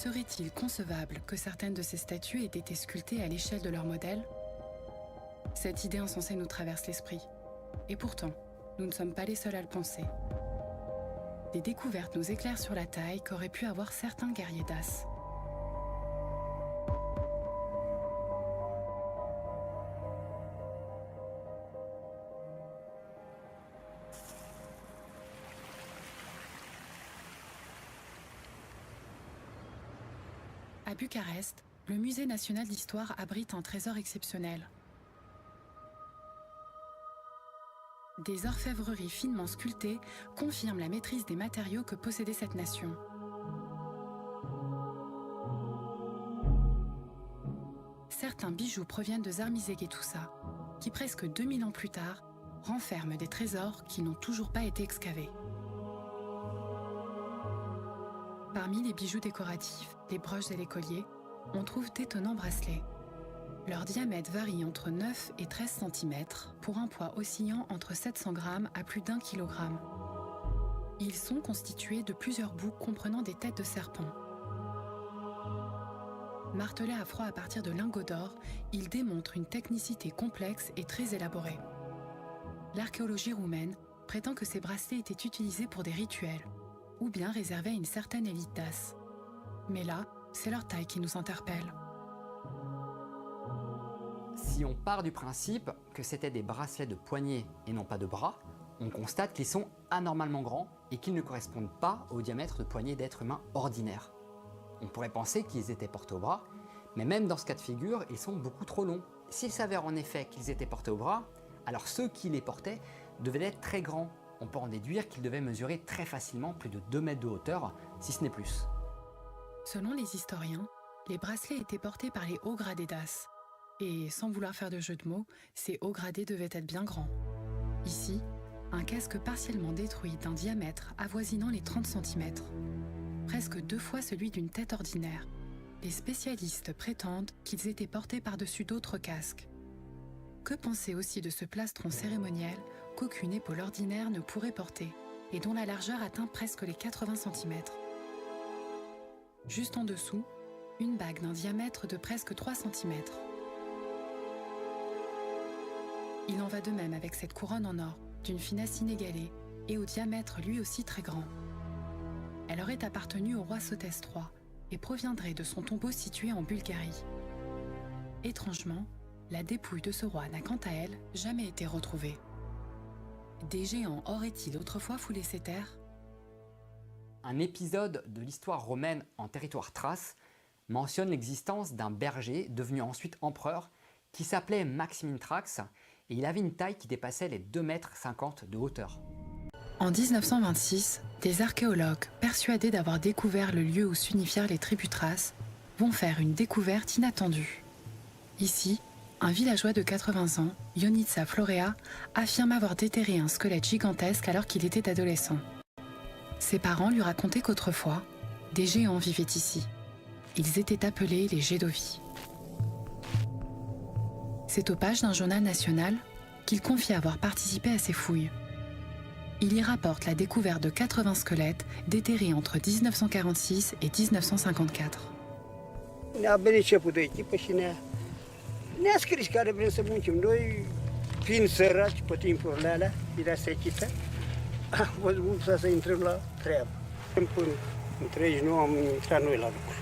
Serait-il concevable que certaines de ces statues aient été sculptées à l'échelle de leur modèle? Cette idée insensée nous traverse l'esprit. Et pourtant, nous ne sommes pas les seuls à le penser. Des découvertes nous éclairent sur la taille qu'auraient pu avoir certains guerriers daces. À Bucarest, le Musée national d'histoire abrite un trésor exceptionnel. Des orfèvreries finement sculptées confirment la maîtrise des matériaux que possédait cette nation. Certains bijoux proviennent de Zarmizeg-et-Toussa, qui presque 2000 ans plus tard renferment des trésors qui n'ont toujours pas été excavés. Parmi les bijoux décoratifs, les broches et les colliers, on trouve d'étonnants bracelets. Leur diamètre varie entre 9 et 13 cm pour un poids oscillant entre 700 g à plus d'1 kg. Ils sont constitués de plusieurs bouts comprenant des têtes de serpents. Martelés à froid à partir de lingots d'or, ils démontrent une technicité complexe et très élaborée. L'archéologie roumaine prétend que ces bracelets étaient utilisés pour des rituels, ou bien réservés à une certaine élite dace. Mais là, c'est leur taille qui nous interpelle. Si on part du principe que c'était des bracelets de poignets et non pas de bras, on constate qu'ils sont anormalement grands et qu'ils ne correspondent pas au diamètre de poignets d'êtres humains ordinaires. On pourrait penser qu'ils étaient portés au bras, mais même dans ce cas de figure, ils sont beaucoup trop longs. S'il s'avère en effet qu'ils étaient portés au bras, alors ceux qui les portaient devaient être très grands. On peut en déduire qu'ils devaient mesurer très facilement plus de 2 mètres de hauteur, si ce n'est plus. Selon les historiens, les bracelets étaient portés par les hauts gradés daces. Et sans vouloir faire de jeu de mots, ces hauts gradés devaient être bien grands. Ici, un casque partiellement détruit d'un diamètre avoisinant les 30 cm. Presque 2 fois celui d'une tête ordinaire. Les spécialistes prétendent qu'ils étaient portés par-dessus d'autres casques. Que penser aussi de ce plastron cérémoniel qu'aucune épaule ordinaire ne pourrait porter et dont la largeur atteint presque les 80 cm. Juste en dessous, une bague d'un diamètre de presque 3 cm. Il en va de même avec cette couronne en or, d'une finesse inégalée et au diamètre lui aussi très grand. Elle aurait appartenu au roi Sotès III et proviendrait de son tombeau situé en Bulgarie. Étrangement, la dépouille de ce roi n'a quant à elle jamais été retrouvée. Des géants auraient-ils autrefois foulé ces terres? Un épisode de l'histoire romaine en territoire thrace mentionne l'existence d'un berger devenu ensuite empereur qui s'appelait Maximintrax et il avait une taille qui dépassait les 2,50 m de hauteur. En 1926, des archéologues persuadés d'avoir découvert le lieu où s'unifièrent les tribus thraces vont faire une découverte inattendue. Ici, un villageois de 80 ans, Ionitsa Florea, affirme avoir déterré un squelette gigantesque alors qu'il était adolescent. Ses parents lui racontaient qu'autrefois, des géants vivaient ici. Ils étaient appelés les Gédovi. C'est aux pages d'un journal national qu'il confie avoir participé à ces fouilles. Il y rapporte la découverte de 80 squelettes déterrés entre 1946 et 1954. Ne-a scris care vrem să muncim. Noi, fiind săraci pe timpurile alea, era sechita, am văzut să intrăm la treabă. În 39 am intrat noi la lucru.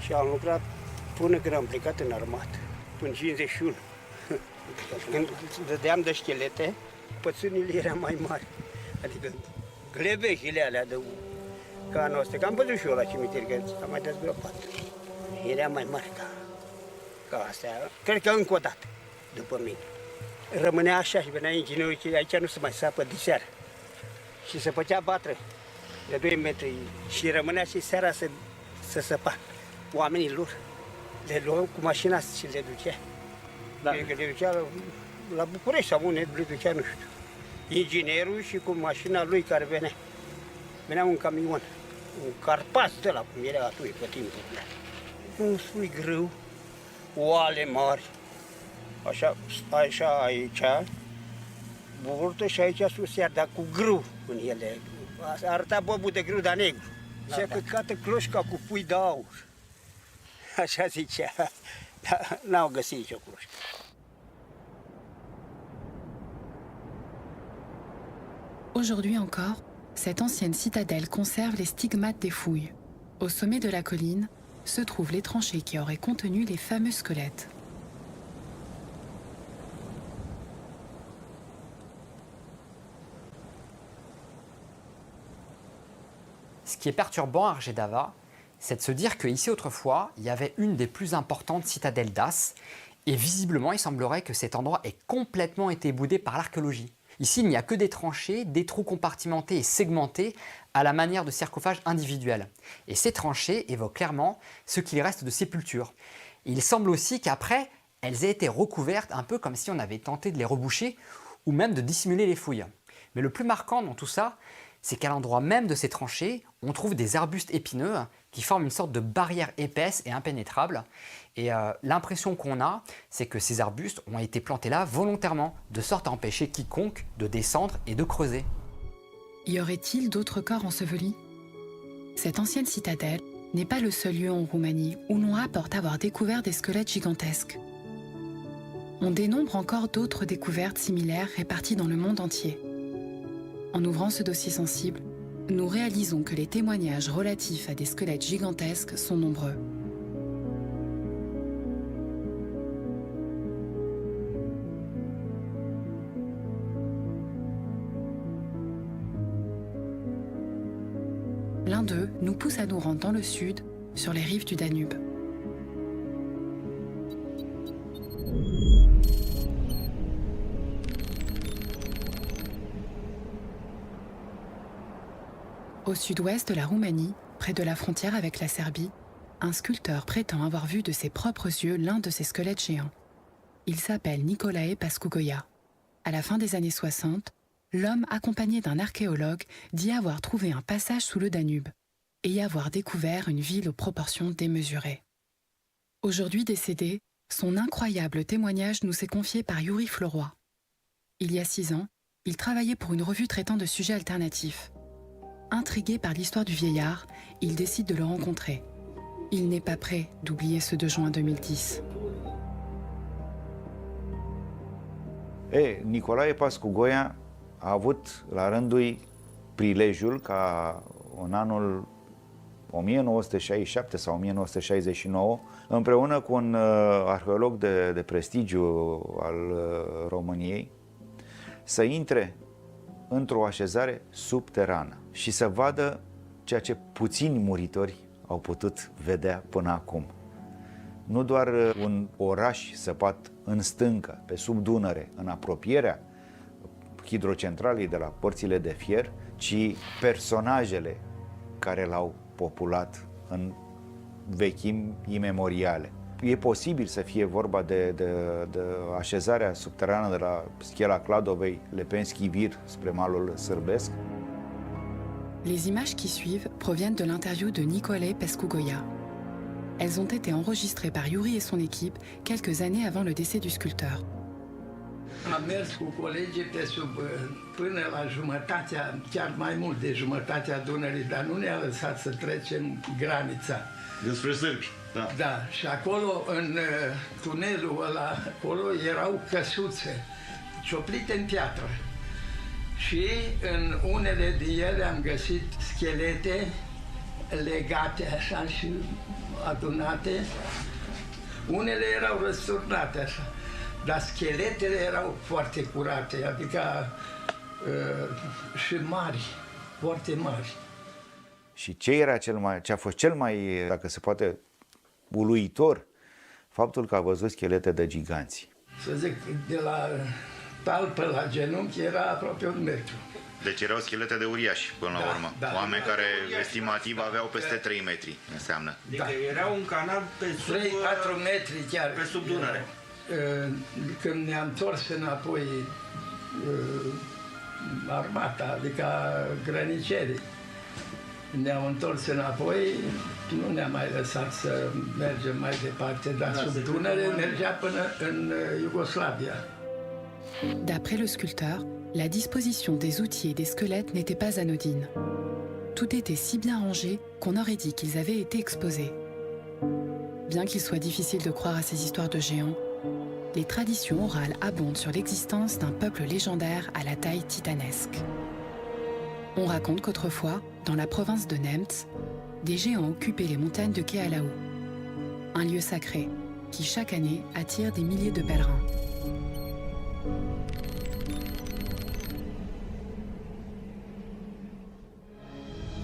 Și am lucrat până când am plecat în armată, până 51. Când dădeam de schelete, pățânile erau mai mari. Adică glebejile alea de ca noastre. Că am văzut și eu la cimitir, că am mai dezgropat. Era mai mari ca astea. Cred că încă o dată, după mine. Rămânea așa și venea inginerul și aici nu se mai sapă de seară. Și se făcea batră de 2 metri și rămânea și seara să săpa. Oamenii lor le luau cu mașina și le ducea. Da. Că le ducea la București sau unde le ducea, nu știu. Inginerul și cu mașina lui care venea. Venea un camion, un carpas de la cum era atunci pe timpul. Un sui grâu, oale mari, așa aici, burtă și aici sus iar, dar cu grâu în ele. Arăta bobul de grâu, dar negru. Și-a căcată cloșca cu pui de aur. Așa zicea. Dar n-au găsit nicio cloșcă. Aujourd'hui encore, cette ancienne citadelle conserve les stigmates des fouilles. Au sommet de la colline se trouvent les tranchées qui auraient contenu les fameux squelettes. Ce qui est perturbant à Argedava, c'est de se dire qu'ici autrefois, il y avait une des plus importantes citadelles d'As, et visiblement il semblerait que cet endroit ait complètement été boudé par l'archéologie. Ici, il n'y a que des tranchées, des trous compartimentés et segmentés à la manière de sarcophages individuels. Et ces tranchées évoquent clairement ce qu'il reste de sépultures. Et il semble aussi qu'après, elles aient été recouvertes un peu comme si on avait tenté de les reboucher ou même de dissimuler les fouilles. Mais le plus marquant dans tout ça, c'est qu'à l'endroit même de ces tranchées, on trouve des arbustes épineux qui forment une sorte de barrière épaisse et impénétrable. Et l'impression qu'on a, c'est que ces arbustes ont été plantés là volontairement, de sorte à empêcher quiconque de descendre et de creuser. Y aurait-il d'autres corps ensevelis? Cette ancienne citadelle n'est pas le seul lieu en Roumanie où l'on rapporte avoir découvert des squelettes gigantesques. On dénombre encore d'autres découvertes similaires réparties dans le monde entier. En ouvrant ce dossier sensible, nous réalisons que les témoignages relatifs à des squelettes gigantesques sont nombreux. L'un d'eux nous pousse à nous rendre dans le sud, sur les rives du Danube. Au sud-ouest de la Roumanie, près de la frontière avec la Serbie, un sculpteur prétend avoir vu de ses propres yeux l'un de ces squelettes géants. Il s'appelle Nicolae Pascugoia. À la fin des années 60, l'homme accompagné d'un archéologue dit avoir trouvé un passage sous le Danube et y avoir découvert une ville aux proportions démesurées. Aujourd'hui décédé, son incroyable témoignage nous est confié par Yuri Floroy. Il y a 6 ans, il travaillait pour une revue traitant de sujets alternatifs. Intrigué par l'histoire du vieillard, il décide de le rencontrer. Il n'est pas prêt d'oublier ce 2 juin 2010. Nicolae Pascugoia a avut la rândul lui prilejul ca în anul 1967 sau 1969, împreună cu un arheolog de prestigiu al României, să intre într-o așezare subterană și să vadă ceea ce puțini muritori au putut vedea până acum. Nu doar un oraș săpat în stâncă, pe sub Dunăre, în apropierea hidrocentralei de la Părțile de Fier, ci personajele care l-au populat în vechimi imemoriale. E posibil să fie vorba de așezarea subterană de la Schela Cladovei, Lepenski Vir, spre malul sârbesc. Les images qui suivent proviennent de l'interview de Nicolae Pascugoia. Elles ont été enregistrées par Yuri et son équipe quelques années avant le décès du sculpteur. Am mers cu colegii pe sub, până la jumătatea, chiar mai mult de jumătatea Dunării, dar nu ne-a lăsat să trecem granița. Despre sârbi, da. Da, și acolo, în tunelul ăla, acolo erau căsuțe, cioplite în piatră. Și în unele din ele am găsit schelete legate așa și adunate. Unele erau răsturnate așa, dar scheletele erau foarte curate, adică și mari, foarte mari. Și ce a fost cel mai, dacă se poate, uluitor, faptul că a văzut schelete de giganți. Să zic, de la talpă la genunchi era aproape 1 metru. Deci erau schelete de uriași, până la urmă. Da. Oameni care estimativ aveau peste 3 metri, înseamnă. Adică era un canal pe sub... 3-4 metri chiar. Pe sub Dunăre. Când ne-am întors înapoi armata, adică grănicerii, ne-am întors înapoi, nu ne-a mai lăsat să mergem mai departe, dar sub Dunăre mergea până în Iugoslavia. D'après le sculpteur, la disposition des outils et des squelettes n'était pas anodine. tout était si bien rangé qu'on aurait dit qu'ils avaient été exposés. Bien qu'il soit difficile de croire à ces histoires de géants, les traditions orales abondent sur l'existence d'un peuple légendaire à la taille titanesque. On raconte qu'autrefois, dans la province de Neamț, des géants occupaient les montagnes de Chealahu, un lieu sacré qui chaque année attire des milliers de pèlerins.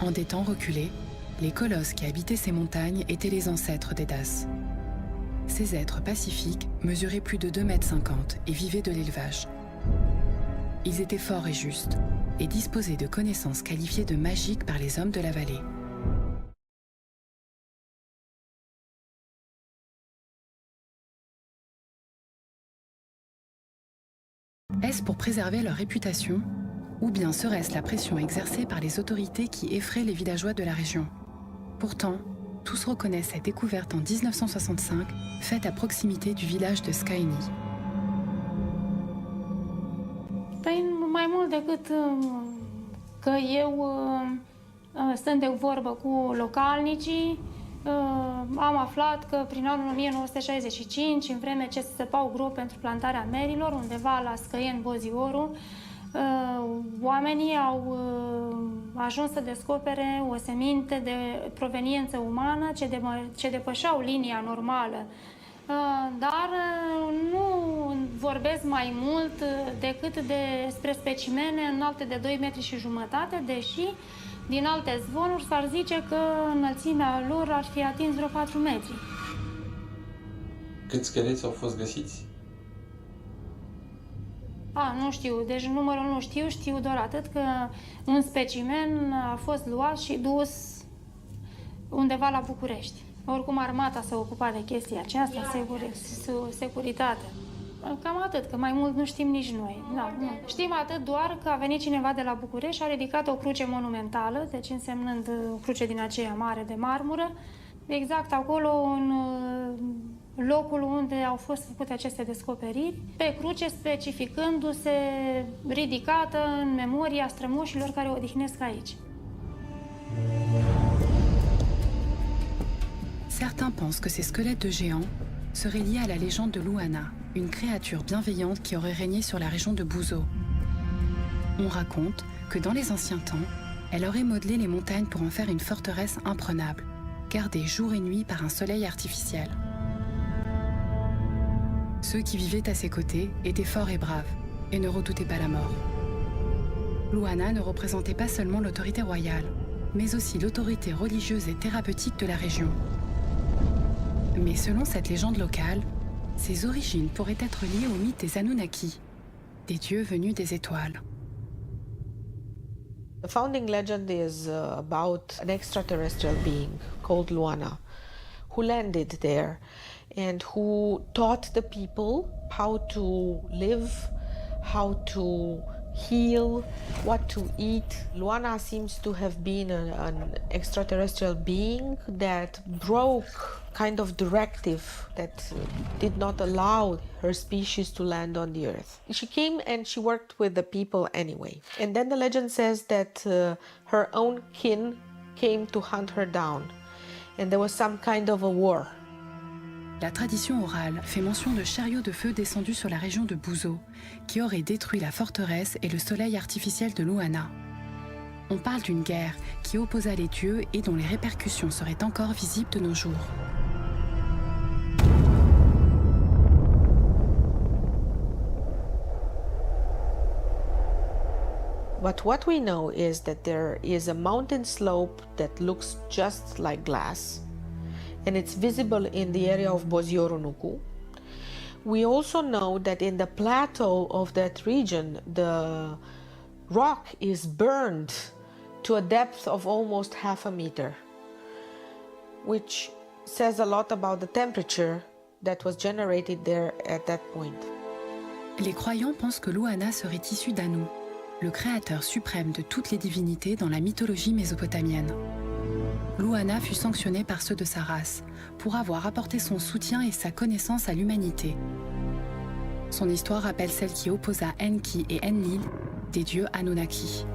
En des temps reculés, les colosses qui habitaient ces montagnes étaient les ancêtres des Daces. Ces êtres pacifiques mesuraient plus de 2,50 m et vivaient de l'élevage. Ils étaient forts et justes et disposaient de connaissances qualifiées de magiques par les hommes de la vallée. Est-ce pour préserver leur réputation ou bien serait-ce la pression exercée par les autorités qui effraient les villageois de la région? Pourtant, tous reconnaissent cette découverte en 1965, faite à proximité du village de Scaini. Păi mai mult decât că eu stând de vorbă cu localnicii, am aflat că prin anul 1965, în vreme ce se săpau gropi pentru plantarea merilor, undeva la Scăieni, Bozioru, oamenii au ajuns să descopere o seminte de proveniență umană ce depășeau linia normală. Dar nu vorbesc mai mult decât despre specimene înalte de 2,5 m, deși din alte zvonuri s-ar zice că înălțimea lor ar fi atins vreo 4 metri. Câți scheleți au fost găsiți? Nu știu, deci numărul nu știu, știu doar atât că un specimen a fost luat și dus undeva la București. Oricum armata s-a ocupat de chestia aceasta, securitate. Cam atât, că mai mult nu știm nici noi. Da, nu. Știm atât doar că a venit cineva de la București și a ridicat o cruce monumentală, deci însemnând o cruce din aceea mare de marmură, exact acolo în locul unde au fost făcute aceste descoperiri, pe cruce specificându-se ridicată în memoria strămoșilor care o odihnesc aici. Certains pensent que ces squelettes de géants seraient liés à la légende de Luana, une créature bienveillante qui aurait régné sur la région de Buzo. On raconte que dans les anciens temps, elle aurait modelé les montagnes pour en faire une forteresse imprenable, gardée jour et nuit par un soleil artificiel. Ceux qui vivaient à ses côtés étaient forts et braves et ne redoutaient pas la mort. Luana ne représentait pas seulement l'autorité royale, mais aussi l'autorité religieuse et thérapeutique de la région. Mais selon cette légende locale, ses origines pourraient être liées au mythe des Anunnaki, des dieux venus des étoiles. The founding legend is about an extraterrestrial being called Luana, who landed there and who taught the people how to live, how to heal, what to eat. Luana seems to have been an extraterrestrial being that broke kind of directive that did not allow her species to land on the earth. She came and she worked with the people anyway. And then the legend says that her own kin came to hunt her down. And there was some kind of a war. La tradition orale fait mention de chariots de feu descendus sur la région de Buzo, qui auraient détruit la forteresse et le soleil artificiel de Luana. On parle d'une guerre qui opposa les dieux et dont les répercussions seraient encore visibles de nos jours. But what we know is that there is a mountain slope that looks just like glass, and it's visible in the area of Bozioru Nuku. We also know that in the plateau of that region, the rock is burned to a depth of almost 0.5 meter, which says a lot about the temperature that was generated there at that point. Les croyants pensent que Luana serait issue d'Anu, le créateur suprême de toutes les divinités dans la mythologie mésopotamienne. Luana fut sanctionné par ceux de sa race pour avoir apporté son soutien et sa connaissance à l'humanité. Son histoire rappelle celle qui opposa Enki et Enlil, des dieux Anunnaki.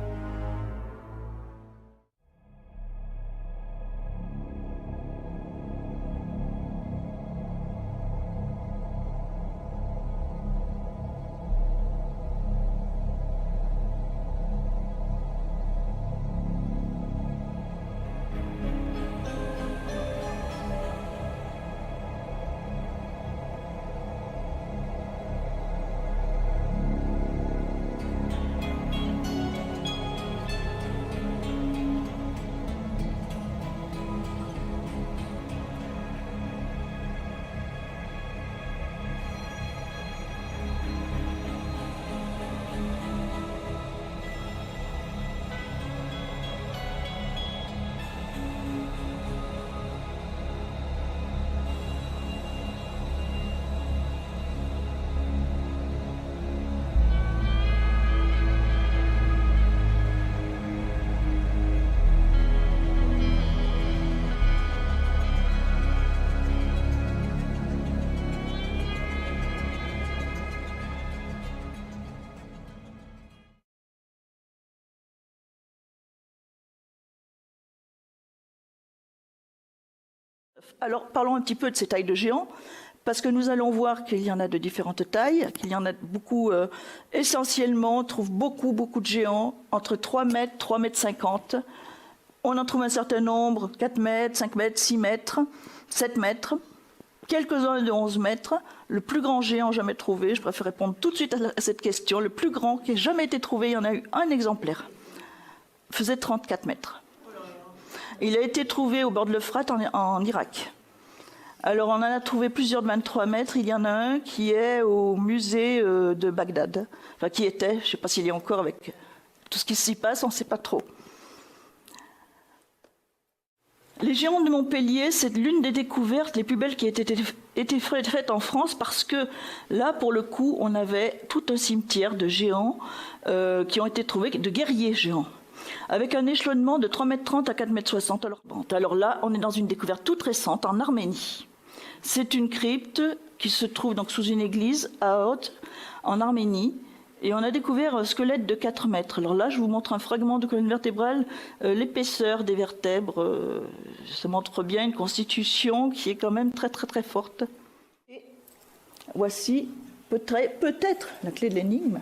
Alors parlons un petit peu de ces tailles de géants, parce que nous allons voir qu'il y en a de différentes tailles, qu'il y en a beaucoup, essentiellement, on trouve beaucoup de géants, entre 3 mètres, 3 mètres 50. On en trouve un certain nombre, 4 mètres, 5 mètres, 6 mètres, 7 mètres, quelques-uns de 11 mètres. Le plus grand géant jamais trouvé, je préfère répondre tout de suite à cette question, le plus grand qui ait jamais été trouvé, il y en a eu un exemplaire, faisait 34 mètres. Il a été trouvé au bord de l'Euphrate en Irak. Alors on en a trouvé plusieurs de 23 mètres. Il y en a un qui est au musée de Bagdad. Enfin qui était, je ne sais pas s'il y est encore avec tout ce qui s'y passe, on ne sait pas trop. Les géants de Montpellier, c'est l'une des découvertes les plus belles qui a été faite en France parce que là, pour le coup, on avait tout un cimetière de géants qui ont été trouvés, de guerriers géants, avec un échelonnement de 3,30 m à 4,60 m. Alors là, on est dans une découverte toute récente en Arménie. C'est une crypte qui se trouve donc sous une église à Haute, en Arménie. Et on a découvert un squelette de 4 mètres. Alors là, je vous montre un fragment de colonne vertébrale, l'épaisseur des vertèbres. Ça montre bien une constitution qui est quand même très forte. Et voici peut-être la clé de l'énigme.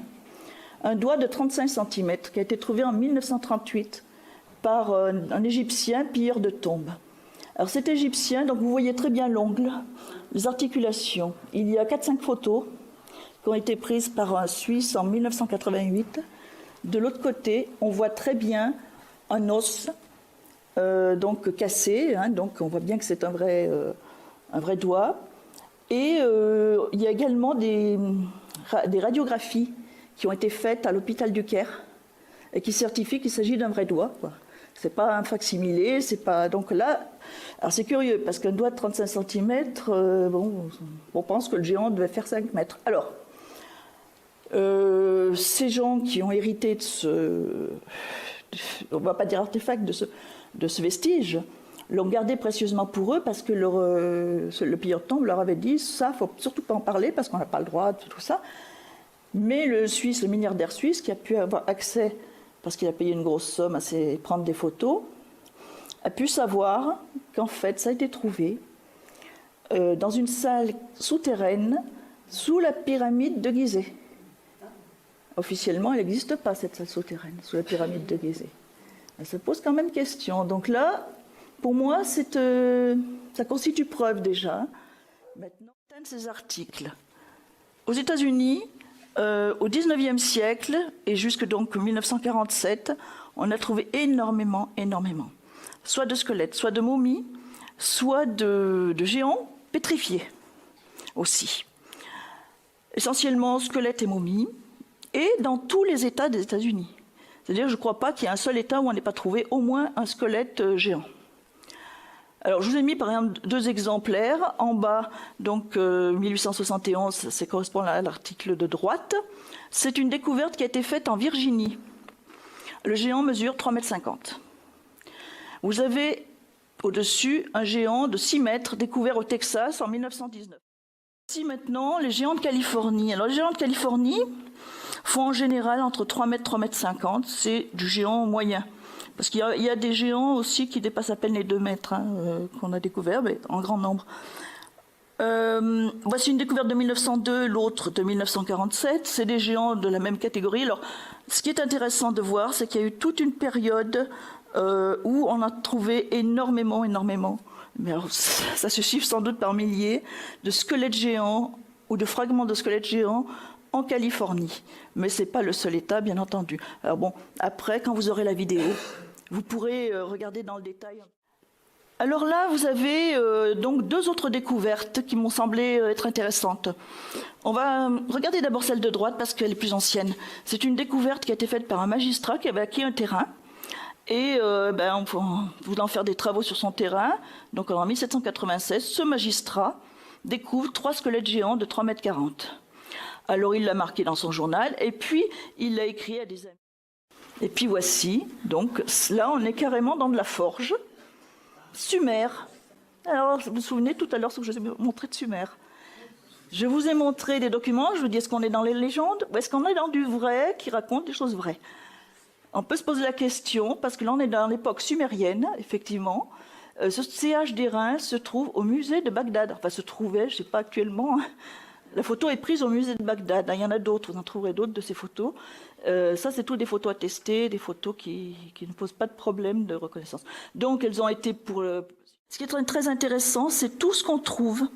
Un doigt de 35 cm qui a été trouvé en 1938 par un Égyptien pilleur de tombes. Alors cet Égyptien, donc vous voyez très bien l'ongle, les articulations. Il y a 4-5 photos qui ont été prises par un Suisse en 1988. De l'autre côté, on voit très bien un os donc cassé, hein, donc on voit bien que c'est un vrai doigt. Et il y a également des radiographies qui ont été faites à l'hôpital du Caire et qui certifient qu'il s'agit d'un vrai doigt, quoi. C'est pas un facsimilé, c'est pas... Donc là, alors c'est curieux, parce qu'un doigt de 35 cm, on pense que le géant devait faire 5 mètres. Alors, ces gens qui ont hérité de ce... on ne va pas dire artefact, de ce vestige, l'ont gardé précieusement pour eux, parce que le pilleur de tombe leur avait dit, ça, il ne faut surtout pas en parler, parce qu'on n'a pas le droit de tout ça. Mais le milliardaire suisse, qui a pu avoir accès, parce qu'il a payé une grosse somme à prendre des photos, a pu savoir qu'en fait, ça a été trouvé dans une salle souterraine sous la pyramide de Gizeh. Officiellement, elle n'existe pas, cette salle souterraine, sous la pyramide de Gizeh. Ça pose quand même question. Donc là, pour moi, ça constitue preuve déjà. Maintenant, un de ces articles. Aux États-Unis, au XIXe siècle, et jusque donc 1947, on a trouvé énormément, soit de squelettes, soit de momies, soit de géants pétrifiés aussi. Essentiellement squelettes et momies, et dans tous les États des États-Unis. C'est-à-dire, je ne crois pas qu'il y ait un seul État où on n'ait pas trouvé au moins un squelette géant. Alors, je vous ai mis par exemple 2 exemplaires. En bas, donc 1871, ça correspond à l'article de droite. C'est une découverte qui a été faite en Virginie. Le géant mesure 3,50 m. Vous avez au-dessus un géant de 6 mètres découvert au Texas en 1919. Voici maintenant les géants de Californie. Alors, les géants de Californie font en général entre 3 mètres et 3,50 m. C'est du géant moyen. Parce qu'il y a des géants aussi qui dépassent à peine les 2 mètres, qu'on a découvert, mais en grand nombre. Voici une découverte de 1902, l'autre de 1947. C'est des géants de la même catégorie. Alors, ce qui est intéressant de voir, c'est qu'il y a eu toute une période où on a trouvé énormément, mais alors, ça se chiffre sans doute par milliers, de squelettes géants ou de fragments de squelettes géants en Californie. Mais ce n'est pas le seul État, bien entendu. Alors bon, après, quand vous aurez la vidéo, vous pourrez regarder dans le détail. Alors là, vous avez donc 2 autres découvertes qui m'ont semblé être intéressantes. On va regarder d'abord celle de droite parce qu'elle est plus ancienne. C'est une découverte qui a été faite par un magistrat qui avait acquis un terrain. Et voulant faire des travaux sur son terrain, donc en 1796, ce magistrat découvre 3 squelettes géants de 3,40 m. Alors il l'a marqué dans son journal, et puis il l'a écrit à des amis. Et puis voici, donc là on est carrément dans de la forge, Sumer. Alors vous vous souvenez tout à l'heure ce que je vous ai montré de Sumer. Je vous ai montré des documents, je vous dis est-ce qu'on est dans les légendes ou est-ce qu'on est dans du vrai qui raconte des choses vraies. On peut se poser la question, parce que là on est dans l'époque sumérienne, effectivement. Ce CH d'airain se trouve au musée de Bagdad. Enfin, se trouvait, je ne sais pas actuellement. La photo est prise au musée de Bagdad. Il y en a d'autres, vous en trouverez d'autres de ces photos. Ça, c'est toutes des photos attestées, des photos qui ne posent pas de problème de reconnaissance. Donc, elles ont été pour... Ce qui est très intéressant, c'est tout ce qu'on trouve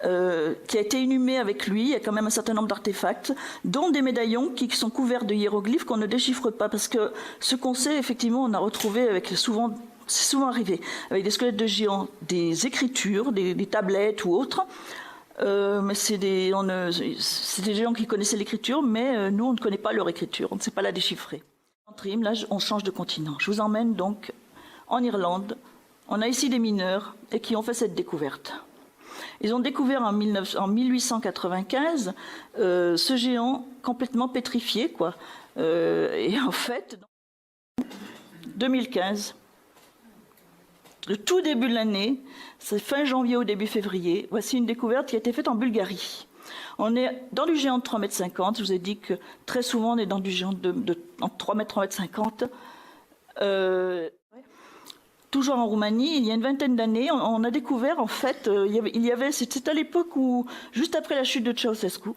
qui a été inhumé avec lui. Il y a quand même un certain nombre d'artefacts, dont des médaillons qui sont couverts de hiéroglyphes qu'on ne déchiffre pas. Parce que ce qu'on sait, effectivement, on a retrouvé avec c'est souvent arrivé, avec des squelettes de géants, des écritures, des tablettes ou autres. Mais c'est des gens qui connaissaient l'écriture, mais nous, on ne connaît pas leur écriture, on ne sait pas la déchiffrer. Là, on change de continent. Je vous emmène donc en Irlande. On a ici des mineurs et qui ont fait cette découverte. Ils ont découvert en 1895 ce géant complètement pétrifié, quoi. Et en fait, 2015, le tout début de l'année, c'est fin janvier au début février, voici une découverte qui a été faite en Bulgarie. On est dans du géant de 3,50 m. Je vous ai dit que très souvent on est dans du géant de 3 m, 3,50 m. Toujours en Roumanie, il y a une vingtaine d'années, on a découvert en fait, c'était à l'époque où, juste après la chute de Ceausescu,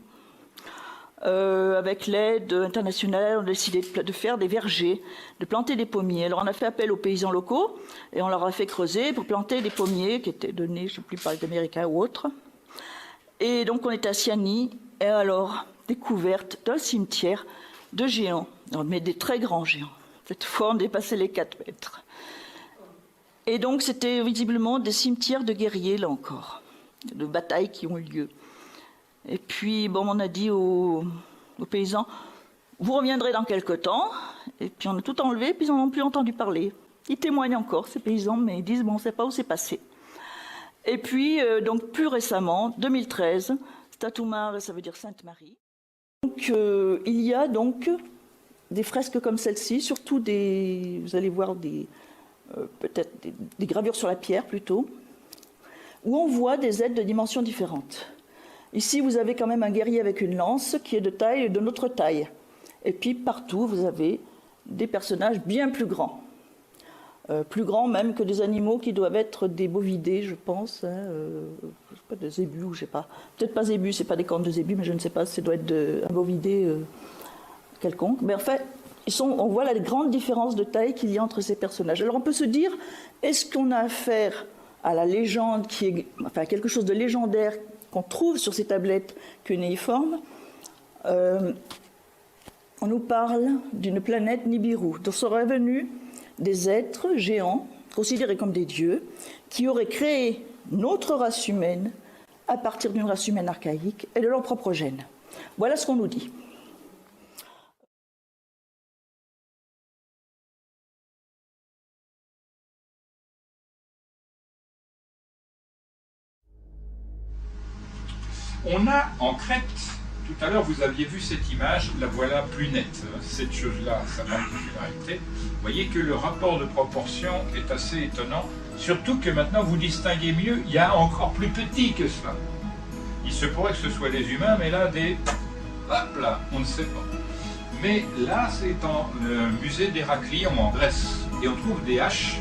avec l'aide internationale, on a décidé de faire des vergers, de planter des pommiers. Alors on a fait appel aux paysans locaux et on leur a fait creuser pour planter des pommiers qui étaient donnés, je ne sais plus, par les Américains ou autres. Et donc on était à Siani, et alors, découverte d'un cimetière de géants, mais des très grands géants. Cette fois, on dépassait les 4 mètres. Et donc c'était visiblement des cimetières de guerriers, là encore, de batailles qui ont eu lieu. Et puis, bon, on a dit aux paysans, vous reviendrez dans quelque temps. Et puis on a tout enlevé, puis ils n'en ont plus entendu parler. Ils témoignent encore, ces paysans, mais ils disent, bon, on ne sait pas où c'est passé. Et puis, donc plus récemment, 2013, Statoumar, ça veut dire Sainte-Marie. Donc il y a donc des fresques comme celle-ci, surtout vous allez voir peut-être des gravures sur la pierre plutôt, où on voit des êtres de dimensions différentes. Ici, vous avez quand même un guerrier avec une lance qui est de notre taille. Et puis partout, vous avez des personnages bien plus grands. Plus grands même que des animaux qui doivent être des bovidés, je pense. Je sais pas, des zébus, ou je sais pas. Peut-être pas zébus, c'est pas des cornes de zébus, mais je ne sais pas, ça doit être un bovidé quelconque. Mais en fait, on voit la grande différence de taille qu'il y a entre ces personnages. Alors on peut se dire, est-ce qu'on a affaire à la légende, quelque chose de légendaire qu'on trouve sur ces tablettes cunéiformes? On nous parle d'une planète Nibiru, dont seraient venus des êtres géants, considérés comme des dieux, qui auraient créé notre race humaine à partir d'une race humaine archaïque et de leur propre gène. Voilà ce qu'on nous dit. On a en Crète, tout à l'heure vous aviez vu cette image, la voilà plus nette. Cette chose-là, sa particularité. Vous voyez que le rapport de proportion est assez étonnant, surtout que maintenant vous distinguez mieux, il y a encore plus petit que cela. Il se pourrait que ce soit des humains, mais là, hop là, on ne sait pas. Mais là, c'est dans le musée d'Héraclion en Grèce, et on trouve des haches,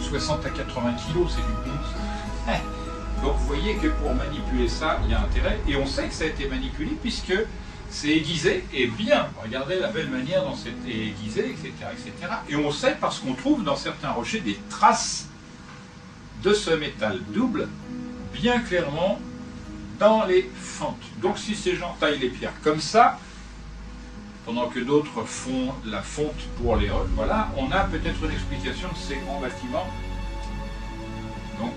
60 à 80 kilos, c'est du bon ça. Donc vous voyez que pour manipuler ça, il y a intérêt, et on sait que ça a été manipulé puisque c'est aiguisé, et bien, regardez la belle manière dont c'était aiguisé, etc., etc. Et on sait parce qu'on trouve dans certains rochers des traces de ce métal double, bien clairement, dans les fentes. Donc si ces gens taillent les pierres comme ça, pendant que d'autres font la fonte pour les... Voilà, on a peut-être une explication de ces grands bâtiments. Donc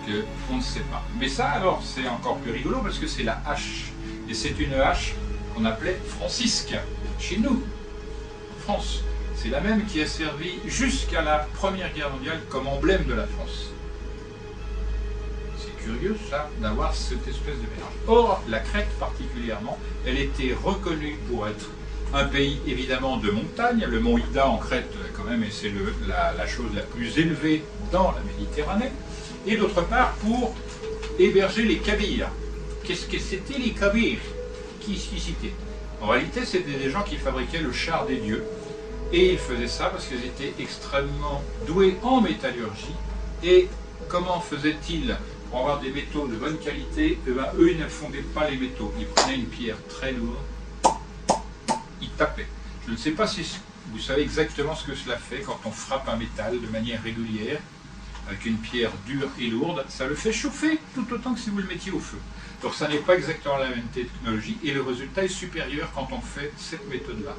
on ne sait pas. Mais ça alors c'est encore plus rigolo parce que c'est la hache. Et c'est une hache qu'on appelait francisque chez nous, en France. C'est la même qui a servi jusqu'à la Première Guerre mondiale comme emblème de la France. C'est curieux ça d'avoir cette espèce de mélange. Or la Crète particulièrement, elle était reconnue pour être un pays évidemment de montagne. Le mont Ida en Crète quand même, et c'est la chose la plus élevée dans la Méditerranée. Et d'autre part pour héberger les Kabyres. Qu'est-ce que c'était les Kabyres? Qui c'était? En réalité, c'était des gens qui fabriquaient le char des dieux. Et ils faisaient ça parce qu'ils étaient extrêmement doués en métallurgie. Et comment faisaient-ils pour avoir des métaux de bonne qualité? Eh ben, eux, ils ne fondaient pas les métaux. Ils prenaient une pierre très lourde, ils tapaient. Je ne sais pas si vous savez exactement ce que cela fait quand on frappe un métal de manière régulière, avec une pierre dure et lourde, ça le fait chauffer tout autant que si vous le mettiez au feu. Donc ça n'est pas exactement la même technologie et le résultat est supérieur quand on fait cette méthode-là.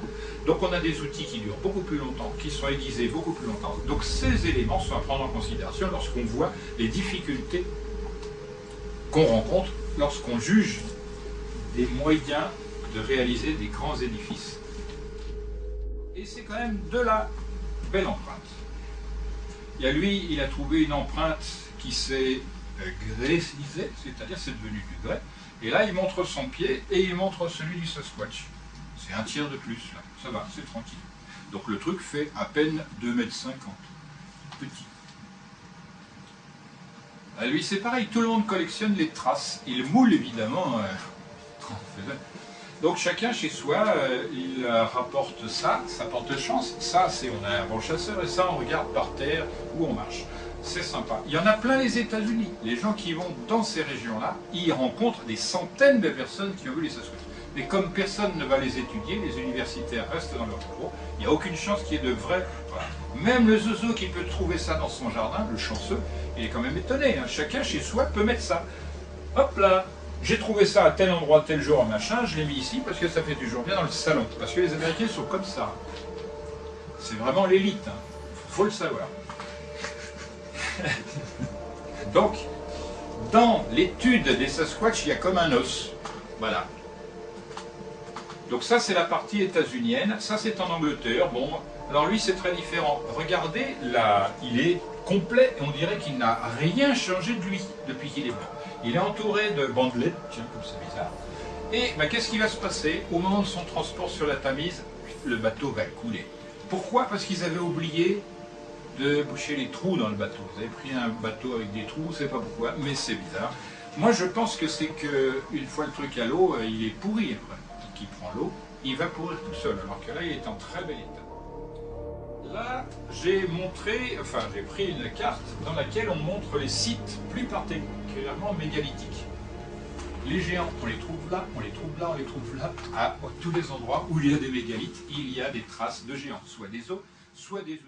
Donc on a des outils qui durent beaucoup plus longtemps, qui sont aiguisés beaucoup plus longtemps. Donc ces éléments sont à prendre en considération lorsqu'on voit les difficultés qu'on rencontre lorsqu'on juge des moyens de réaliser des grands édifices. Et c'est quand même de la belle empreinte. Il y a lui, il a trouvé une empreinte qui s'est grésisée, c'est-à-dire c'est devenu du grès. Et là, il montre son pied et il montre celui du Sasquatch. C'est un tiers de plus, là. Ça va, c'est tranquille. Donc le truc fait à peine 2,50 m. Petit. À lui, c'est pareil, tout le monde collectionne les traces. Il moule, évidemment. Donc chacun chez soi, il rapporte ça porte chance. Ça, c'est on a un bon chasseur et ça, on regarde par terre où on marche. C'est sympa. Il y en a plein les États-Unis. Les gens qui vont dans ces régions-là, ils rencontrent des centaines de personnes qui ont vu les Sasquatch. Mais comme personne ne va les étudier, les universitaires restent dans leur bureau, il n'y a aucune chance qu'il y ait de vrais. Voilà. Même le zozo qui peut trouver ça dans son jardin, le chanceux, il est quand même étonné. Hein. Chacun chez soi peut mettre ça. Hop là, j'ai trouvé ça à tel endroit, tel jour, machin, je l'ai mis ici parce que ça fait toujours bien dans le salon. Parce que les Américains sont comme ça. C'est vraiment l'élite. Hein. Faut le savoir. Donc, dans l'étude des Sasquatch, il y a comme un os. Voilà. Donc ça, c'est la partie états-unienne. Ça, c'est en Angleterre. Bon, alors lui, c'est très différent. Regardez, là, il est complet. Et on dirait qu'il n'a rien changé de lui depuis qu'il est mort. Il est entouré de bandelettes. Tiens, comme c'est bizarre. Et ben, qu'est-ce qui va se passer? Au moment de son transport sur la Tamise, le bateau va couler. Pourquoi? Parce qu'ils avaient oublié de boucher les trous dans le bateau. Vous avez pris un bateau avec des trous, c'est pas pourquoi, mais c'est bizarre. Moi, je pense que c'est que une fois le truc à l'eau, il est pourri après. Qui prend l'eau, il va pourrir tout seul, alors que là, il est en très bel état. Là, j'ai montré, enfin, j'ai pris une carte dans laquelle on montre les sites plus particulièrement mégalithiques. Les géants, on les trouve là, on les trouve là, on les trouve là, à tous les endroits où il y a des mégalithes, il y a des traces de géants, soit des os, soit des